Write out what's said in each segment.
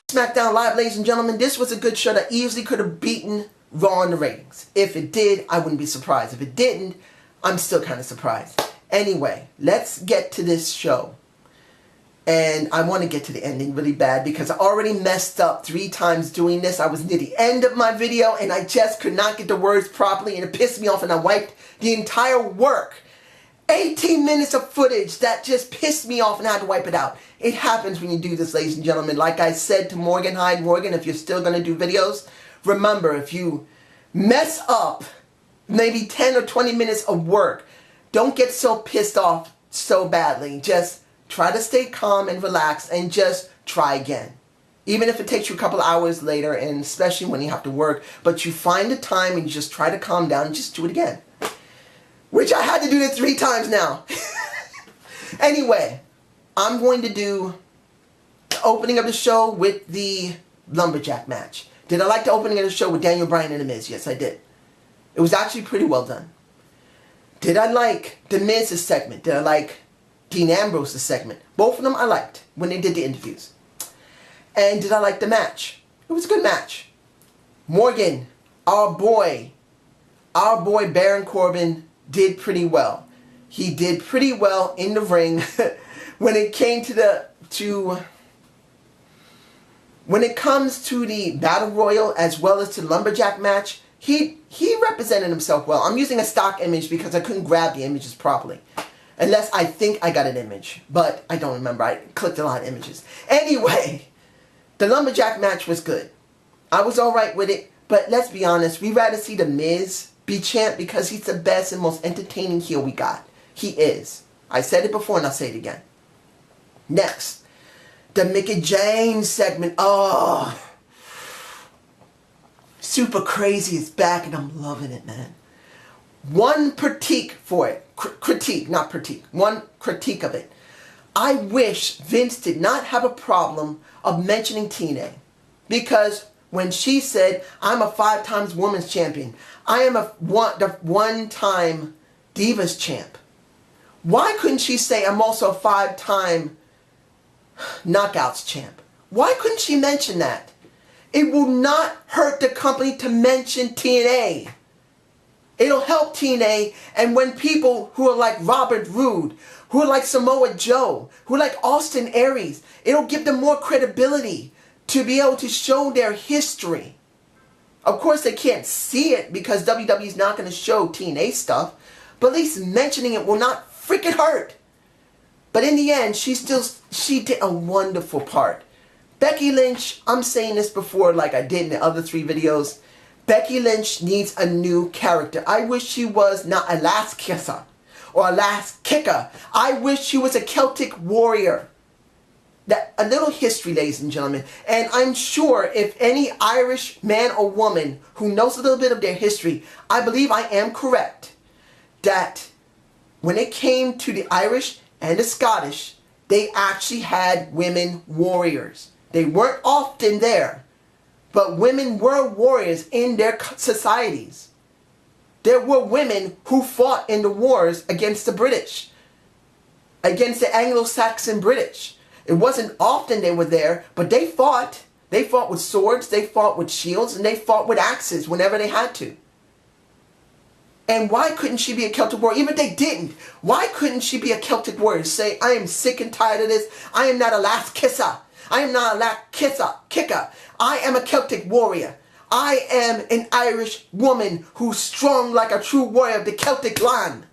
Smackdown Live, ladies and gentlemen. This was a good show that easily could have beaten Raw in the ratings. If it did, I wouldn't be surprised. If it didn't, I'm still kind of surprised. Anyway, let's get to this show. And I want to get to the ending really bad because I already messed up 3 times doing this. I was near the end of my video and I just could not get the words properly and it pissed me off and I wiped the entire work. 18 minutes of footage that just pissed me off and I had to wipe it out. It happens when you do this, ladies and gentlemen. Like I said to Morgan, if you're still going to do videos, remember, if you mess up maybe 10 or 20 minutes of work, don't get so pissed off so badly. Just try to stay calm and relaxed and just try again. Even if it takes you a couple hours later, and especially when you have to work, but you find the time and you just try to calm down and just do it again. Which I had to do it 3 times now. Anyway, I'm going to do the opening of the show with the lumberjack match. Did I like the opening of the show with Daniel Bryan and The Miz? Yes, I did. It was actually pretty well done. Did I like The Miz's segment? Did I like Dean Ambrose's segment? Both of them I liked when they did the interviews. And did I like the match? It was a good match. Morgan, our boy Baron Corbin did pretty well. He did pretty well in the ring. When it came when it comes to the Battle Royal as well as to the lumberjack match, he represented himself well. I'm using a stock image because I couldn't grab the images properly. Unless I think I got an image. But I don't remember. I clicked a lot of images. Anyway, the lumberjack match was good. I was alright with it. But let's be honest. We'd rather see The Miz be champ because he's the best and most entertaining heel we got. He is. I said it before and I'll say it again. Next, the Mickie James segment. Oh, Super Crazy is back and I'm loving it, man. One critique for it. One critique of it. I wish Vince did not have a problem of mentioning TNA. Because when she said, I'm a 5-time women's champion. I am the one-time Divas champ. Why couldn't she say I'm also a 5-time Knockouts champ? Why couldn't she mention that? It will not hurt the company to mention TNA. It'll help TNA, and when people who are like Robert Roode, who are like Samoa Joe, who are like Austin Aries, it'll give them more credibility to be able to show their history. Of course, they can't see it because WWE's not going to show TNA stuff, but at least mentioning it will not freaking hurt. But in the end, she did a wonderful part. Becky Lynch, I'm saying this before like I did in the other 3 videos. Becky Lynch needs a new character. I wish she was not a last kisser or a last kicker. I wish she was a Celtic warrior. A little history, ladies and gentlemen. And I'm sure if any Irish man or woman who knows a little bit of their history, I believe I am correct, that when it came to the Irish and the Scottish, they actually had women warriors. They weren't often there, but women were warriors in their societies. There were women who fought in the wars against the British, against the Anglo-Saxon British. It wasn't often they were there, but they fought. They fought with swords, they fought with shields, and they fought with axes whenever they had to. And why couldn't she be a Celtic warrior? Even if they didn't, why couldn't she be a Celtic warrior? Say, I am sick and tired of this. I am not a last kisser. I am not a last kicker. I am a Celtic warrior. I am an Irish woman who's strong like a true warrior of the Celtic line.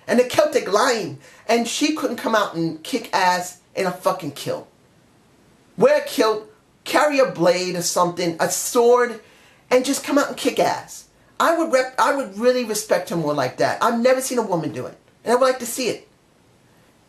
And the Celtic line. And she couldn't come out and kick ass in a fucking kilt. Wear a kilt, carry a blade or something, a sword, and just come out and kick ass. I would really respect her more like that. I've never seen a woman do it. And I would like to see it.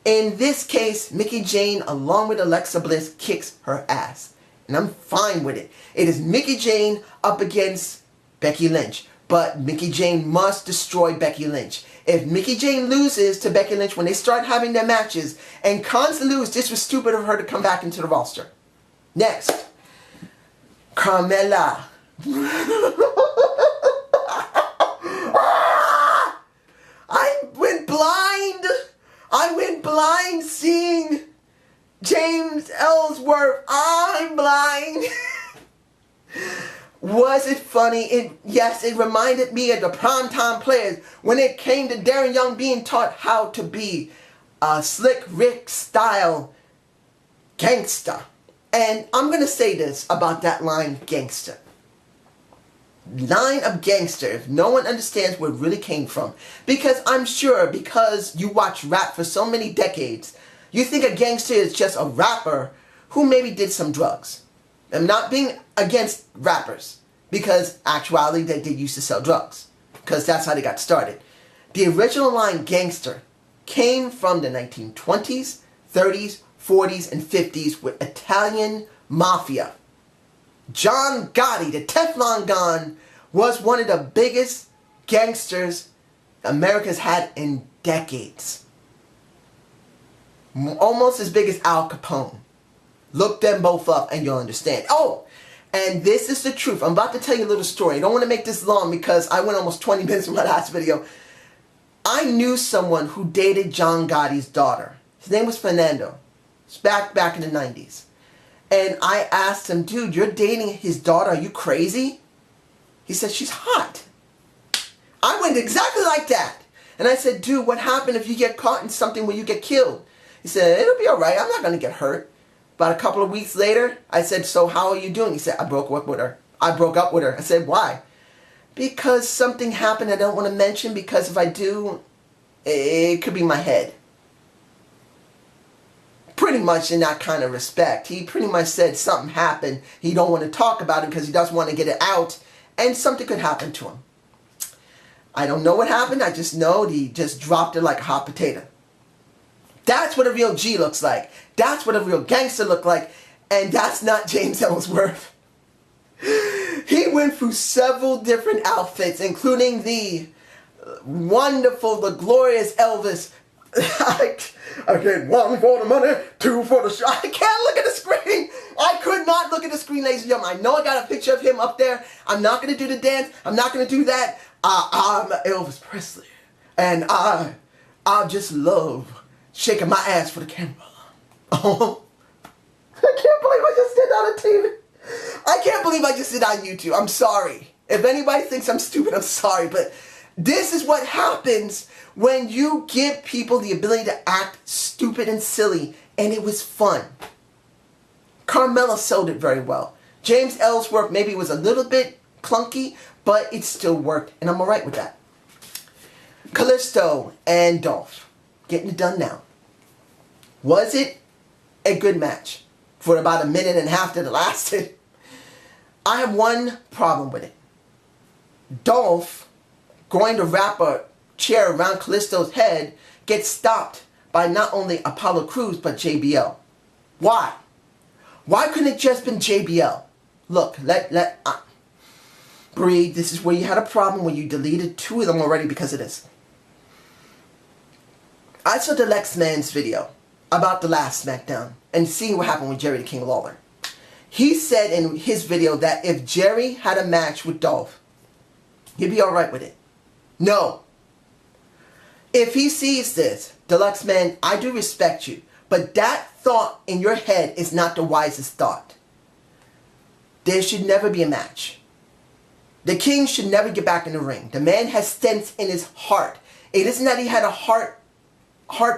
In this case, Mickie James, along with Alexa Bliss, kicks her ass. And I'm fine with it. It is Mickie James up against Becky Lynch. But Mickie James must destroy Becky Lynch. If Mickie James loses to Becky Lynch when they start having their matches, and constantly lose, this was stupid of her to come back into the roster. Next, Carmella. I went blind seeing James Ellsworth. I I'm blind. Was it funny? Yes, it reminded me of the primetime players when it came to Darren Young being taught how to be a Slick Rick style gangster. And I'm going to say this about that line, gangster. Line of gangster, if no one understands where it really came from. Because I'm sure, because you watch rap for so many decades, you think a gangster is just a rapper who maybe did some drugs. I'm not being against rappers, because actually they did used to sell drugs, because that's how they got started. The original line gangster came from the 1920s, 30s, 40s, and 50s with Italian mafia. John Gotti, the Teflon Don, was one of the biggest gangsters America's had in decades. Almost as big as Al Capone. Look them both up and you'll understand. Oh, and this is the truth. I'm about to tell you a little story. I don't want to make this long because I went almost 20 minutes in my last video. I knew someone who dated John Gotti's daughter. His name was Fernando. It's back in the 90s. And I asked him, dude, you're dating his daughter. Are you crazy? He said, she's hot. I went exactly like that. And I said, dude, what happened if you get caught in something where you get killed? He said, it'll be all right. I'm not going to get hurt. About a couple of weeks later, I said, so how are you doing? He said, I broke up with her. I said, why? Because something happened I don't want to mention, because if I do, it could be my head. Pretty much in that kind of respect. He pretty much said something happened. He don't want to talk about it because he doesn't want to get it out. And something could happen to him. I don't know what happened. I just know he just dropped it like a hot potato. That's what a real G looks like. That's what a real gangster look like. And that's not James Ellsworth. He went through several different outfits, including the wonderful, the glorious Elvis. I get 1 for the money, 2 for the show. I can't look at the screen. I could not look at the screen, ladies and gentlemen. I know I got a picture of him up there. I'm not going to do the dance. I'm not going to do that. I'm Elvis Presley. And I just love shaking my ass for the camera. Oh, I can't believe I just did that on TV. I can't believe I just did that on YouTube. I'm sorry. If anybody thinks I'm stupid, I'm sorry. But this is what happens when you give people the ability to act stupid and silly, and it was fun. Carmella sold it very well. James Ellsworth maybe was a little bit clunky, but it still worked, and I'm alright with that. Kalisto and Dolph, getting it done now. Was it a good match for about a minute and a half that it lasted? I have one problem with it. Dolph going to wrap a chair around Kalisto's head gets stopped by not only Apollo Crews but JBL. Why? Why couldn't it just been JBL? Look, breathe. This is where you had a problem when you deleted 2 of them already because of this. I saw the Lex Man's video about the last Smackdown and seeing what happened with Jerry the King Lawler. He said in his video that if Jerry had a match with Dolph, he'd be alright with it. No. If he sees this, Deluxe Man, I do respect you, but that thought in your head is not the wisest thought. There should never be a match. The King should never get back in the ring. The man has stents in his heart. It isn't that he had a heart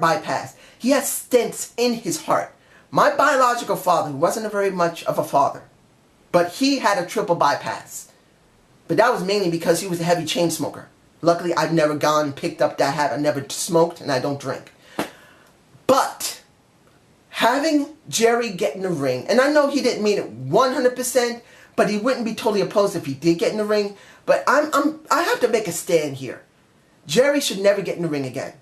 bypass. He has stents in his heart. My biological father, who wasn't very much of a father, but he had a triple bypass. But that was mainly because he was a heavy chain smoker. Luckily, I've never gone and picked up that habit. I never smoked and I don't drink. But having Jerry get in the ring, and I know he didn't mean it 100%, but he wouldn't be totally opposed if he did get in the ring. But I have to make a stand here. Jerry should never get in the ring again.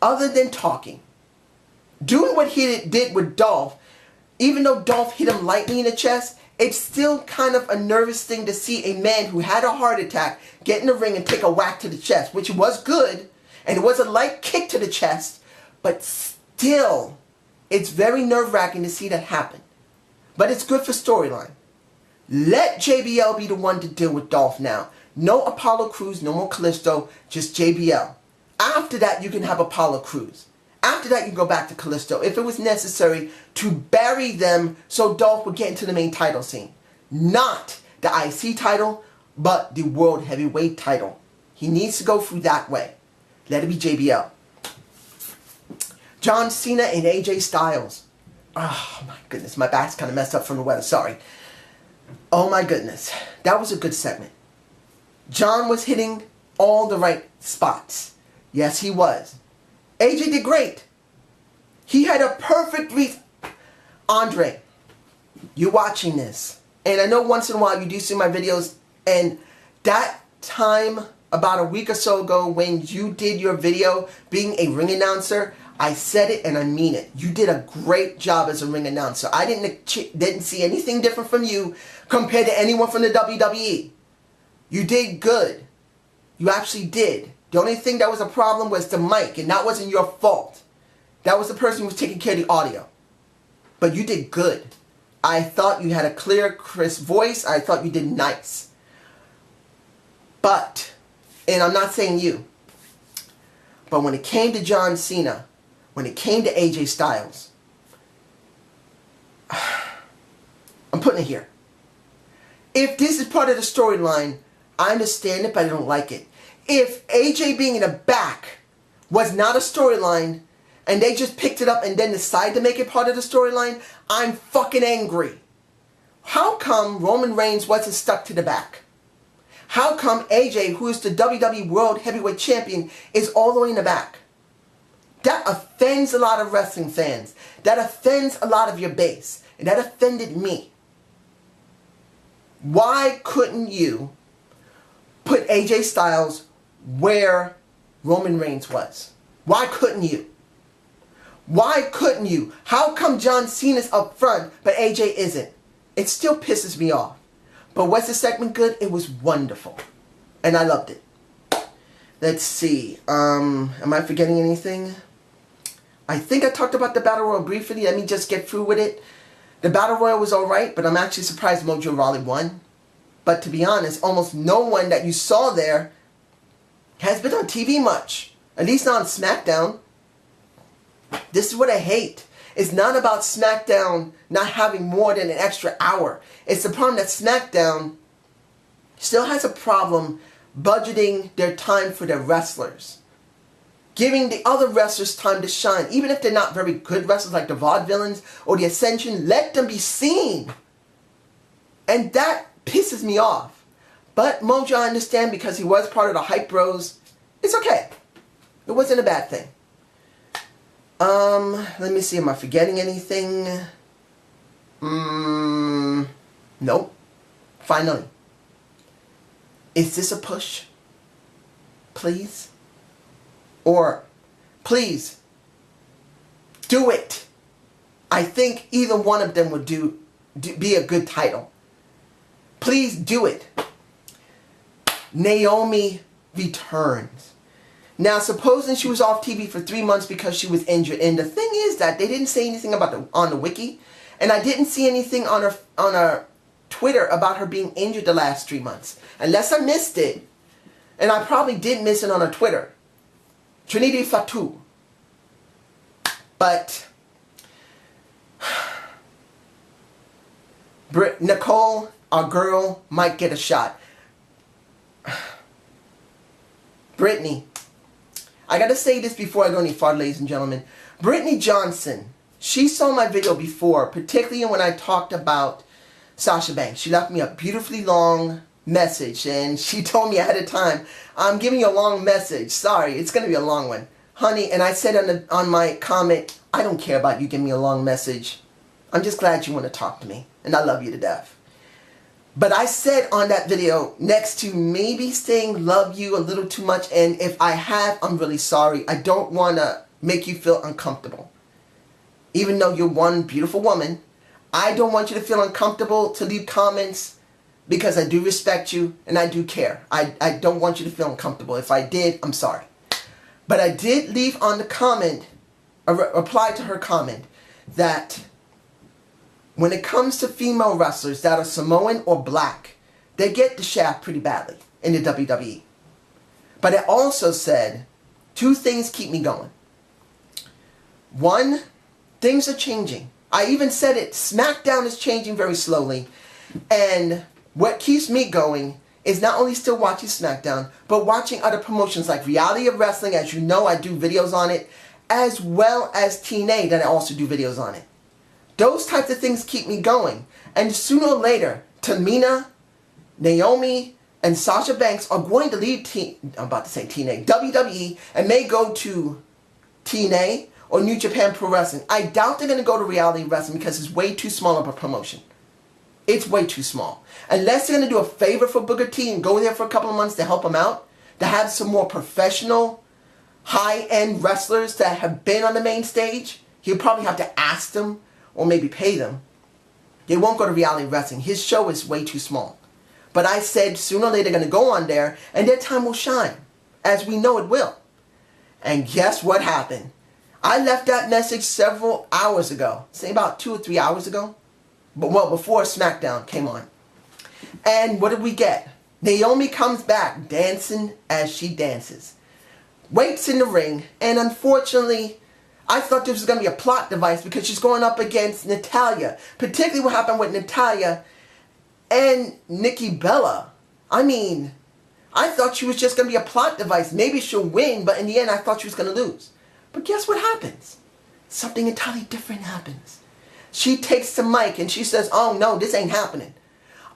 Other than talking. Doing what he did with Dolph, even though Dolph hit him lightly in the chest, it's still kind of a nervous thing to see a man who had a heart attack get in the ring and take a whack to the chest, which was good, and it was a light kick to the chest, but still, it's very nerve-wracking to see that happen. But it's good for storyline. Let JBL be the one to deal with Dolph now. No Apollo Crews, no more Kalisto, just JBL. After that, you can have Apollo Crews. After that, you go back to Callisto if it was necessary to bury them so Dolph would get into the main title scene. Not the IC title, but the World Heavyweight title. He needs to go through that way. Let it be JBL. John Cena and AJ Styles. Oh my goodness, my back's kind of messed up from the weather, sorry. Oh my goodness, that was a good segment. John was hitting all the right spots. Yes, he was. AJ did great. He had a perfect read. Andre, you're watching this. And I know once in a while you do see my videos. And that time, about a week or so ago, when you did your video being a ring announcer, I said it and I mean it. You did a great job as a ring announcer. I didn't see anything different from you compared to anyone from the WWE. You did good. You actually did. The only thing that was a problem was the mic, and that wasn't your fault. That was the person who was taking care of the audio. But you did good. I thought you had a clear, crisp voice. I thought you did nice. But, and I'm not saying you, but when it came to John Cena, when it came to AJ Styles, I'm putting it here. If this is part of the storyline, I understand it, but I don't like it. If AJ being in the back was not a storyline, and they just picked it up and then decided to make it part of the storyline, I'm fucking angry. How come Roman Reigns wasn't stuck to the back? How come AJ, who is the WWE World Heavyweight Champion, is all the way in the back? That offends a lot of wrestling fans. That offends a lot of your base. And that offended me. Why couldn't you put AJ Styles where Roman Reigns was? Why couldn't you? Why couldn't you? How come John Cena's up front, but AJ isn't? It still pisses me off. But was the segment good? It was wonderful. And I loved it. Let's see. Am I forgetting anything? I think I talked about the Battle Royal briefly. Let me just get through with it. The Battle Royal was alright, but I'm actually surprised Mojo Rawley won. But to be honest, almost no one that you saw there has been on TV much. At least not on Smackdown. This is what I hate. It's not about Smackdown not having more than an extra hour. It's the problem that Smackdown still has a problem budgeting their time for their wrestlers. Giving the other wrestlers time to shine. Even if they're not very good wrestlers like the Vaudevillains or the Ascension, let them be seen. And that pisses me off. But Mojo, I understand, because he was part of the Hype Bros. It's okay. It wasn't a bad thing. Let me see, am I forgetting anything? Nope. Finally. Is this a push? Please? Or, please, do it. I think either one of them would be a good title. Please do it. Naomi returns. Now, supposing she was off TV for 3 months because she was injured, and the thing is that they didn't say anything about on the wiki, and I didn't see anything on her Twitter about her being injured the last 3 months, unless I missed it, and I probably did miss it on her Twitter. Trinity Fatu. But Nicole, our girl, might get a shot. Brittany. I gotta say this before I go any farther, ladies and gentlemen. Brittany Johnson. She saw my video before, particularly when I talked about Sasha Banks. She left me a beautifully long message, and she told me ahead of time, I'm giving you a long message. Sorry, it's going to be a long one. Honey, and I said on my comment, I don't care about you giving me a long message. I'm just glad you want to talk to me, and I love you to death. But I said on that video, next to maybe saying love you a little too much, and if I have, I'm really sorry. I don't want to make you feel uncomfortable. Even though you're one beautiful woman, I don't want you to feel uncomfortable to leave comments, because I do respect you and I do care. I don't want you to feel uncomfortable. If I did, I'm sorry. But I did leave on the comment, a reply to her comment, that when it comes to female wrestlers that are Samoan or black, they get the shaft pretty badly in the WWE. But I also said, 2 things keep me going. One, things are changing. I even said it, Smackdown is changing very slowly. And what keeps me going is not only still watching Smackdown, but watching other promotions like Reality of Wrestling. As you know, I do videos on it, as well as TNA, that I also do videos on it. Those types of things keep me going. And sooner or later, Tamina, Naomi, and Sasha Banks are going to leave WWE, and may go to TNA or New Japan Pro Wrestling. I doubt they're going to go to Reality Wrestling because it's way too small of a promotion. It's way too small. Unless they're going to do a favor for Booker T and go there for a couple of months to help him out, to have some more professional, high-end wrestlers that have been on the main stage, he'll probably have to ask them or maybe pay them. They won't go to Reality Wrestling. His show is way too small. But I said sooner or later they're going to go on there and their time will shine, as we know it will. And guess what happened? I left that message several hours ago, say about 2 or 3 hours ago. But well, before Smackdown came on. And what did we get? Naomi comes back dancing as she dances. Waits in the ring, and unfortunately, I thought this was going to be a plot device because she's going up against Natalya. Particularly what happened with Natalya and Nikki Bella. I mean, I thought she was just going to be a plot device. Maybe she'll win, but in the end I thought she was going to lose. But guess what happens? Something entirely different happens. She takes the mic and she says, oh no, this ain't happening.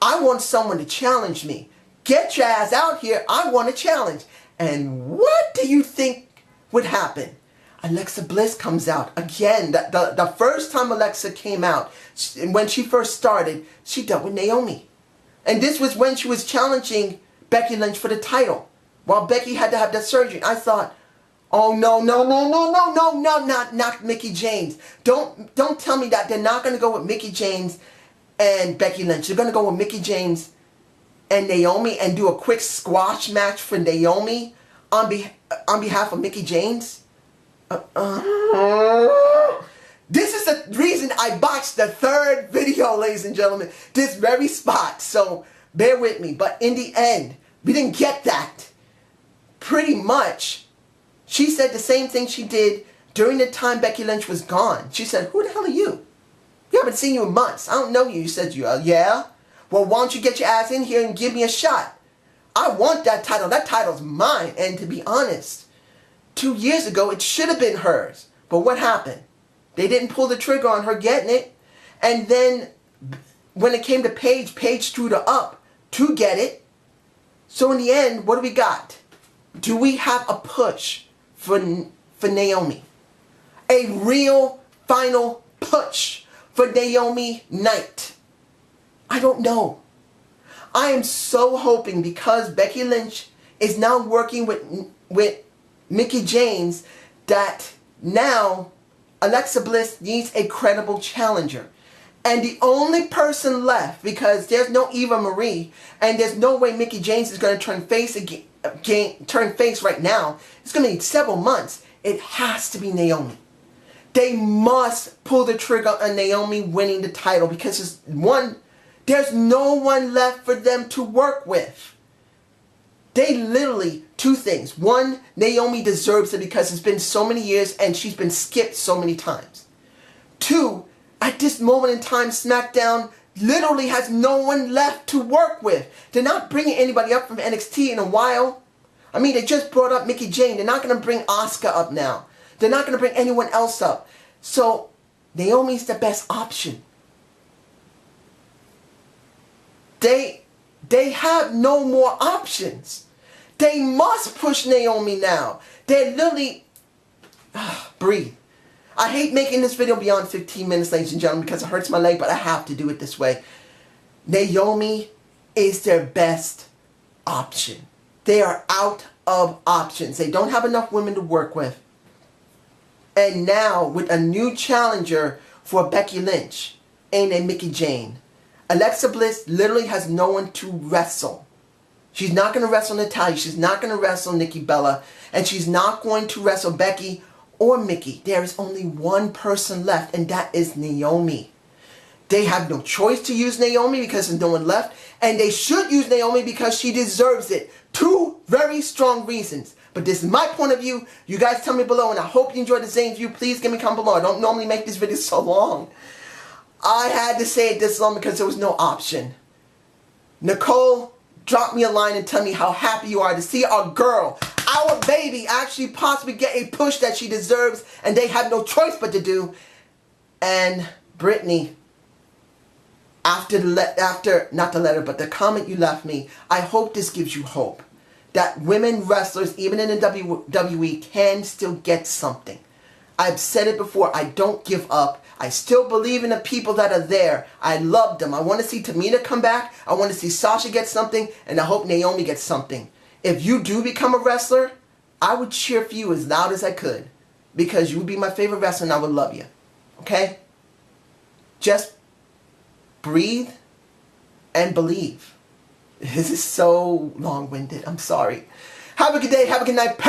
I want someone to challenge me. Get your ass out here. I want a challenge. And what do you think would happen? Alexa Bliss comes out. Again, the first time Alexa came out, when she first started, she dealt with Naomi. And this was when she was challenging Becky Lynch for the title, while Becky had to have that surgery. I thought, oh no, not Mickie James. Don't tell me that they're not going to go with Mickie James and Becky Lynch. They're going to go with Mickie James and Naomi and do a quick squash match for Naomi on behalf of Mickie James. This is the reason I botched the third video, ladies and gentlemen. This very spot. So bear with me. But in the end, we didn't get that. Pretty much, she said the same thing she did during the time Becky Lynch was gone. She said, who the hell are you? You haven't seen you in months. I don't know you. You said, yeah? Well, why don't you get your ass in here and give me a shot? I want that title. That title's mine. And to be honest, 2 years ago, it should have been hers. But what happened? They didn't pull the trigger on her getting it. And then when it came to Paige, Paige screwed her up to get it. So in the end, what do we got? Do we have a push for Naomi? A real final push for Naomi Knight? I don't know. I am so hoping, because Becky Lynch is now working with Mickie James, that now Alexa Bliss needs a credible challenger. And the only person left, because there's no Eva Marie, and there's no way Mickie James is going to turn face right now. It's going to need several months. It has to be Naomi. They must pull the trigger on Naomi winning the title, because there's no one left for them to work with. They literally, two things. One, Naomi deserves it because it's been so many years and she's been skipped so many times. Two, at this moment in time, SmackDown literally has no one left to work with. They're not bringing anybody up from NXT in a while. I mean, they just brought up Mickie James. They're not going to bring Asuka up now. They're not going to bring anyone else up. So, Naomi's the best option. They have no more options. They must push Naomi now. They're literally... breathe. I hate making this video beyond 15 minutes, ladies and gentlemen, because it hurts my leg, but I have to do it this way. Naomi is their best option. They are out of options. They don't have enough women to work with. And now, with a new challenger for Becky Lynch and a Mickie James, Alexa Bliss literally has no one to wrestle. She's not going to wrestle Natalya. She's not going to wrestle Nikki Bella. And she's not going to wrestle Becky or Mickie. There is only one person left, and that is Naomi. They have no choice to use Naomi because there's no one left. And they should use Naomi because she deserves it. Two very strong reasons. But this is my point of view. You guys tell me below, and I hope you enjoyed the Zane view. Please give me a comment below. I don't normally make these videos so long. I had to say it this long because there was no option. Nicole, drop me a line and tell me how happy you are to see our girl, our baby, actually possibly get a push that she deserves and they have no choice but to do. And Brittany, not the letter, but the comment you left me, I hope this gives you hope that women wrestlers, even in the WWE, can still get something. I've said it before, I don't give up. I still believe in the people that are there. I love them. I want to see Tamina come back. I want to see Sasha get something. And I hope Naomi gets something. If you do become a wrestler, I would cheer for you as loud as I could. Because you would be my favorite wrestler and I would love you. Okay? Just breathe and believe. This is so long-winded. I'm sorry. Have a good day. Have a good night.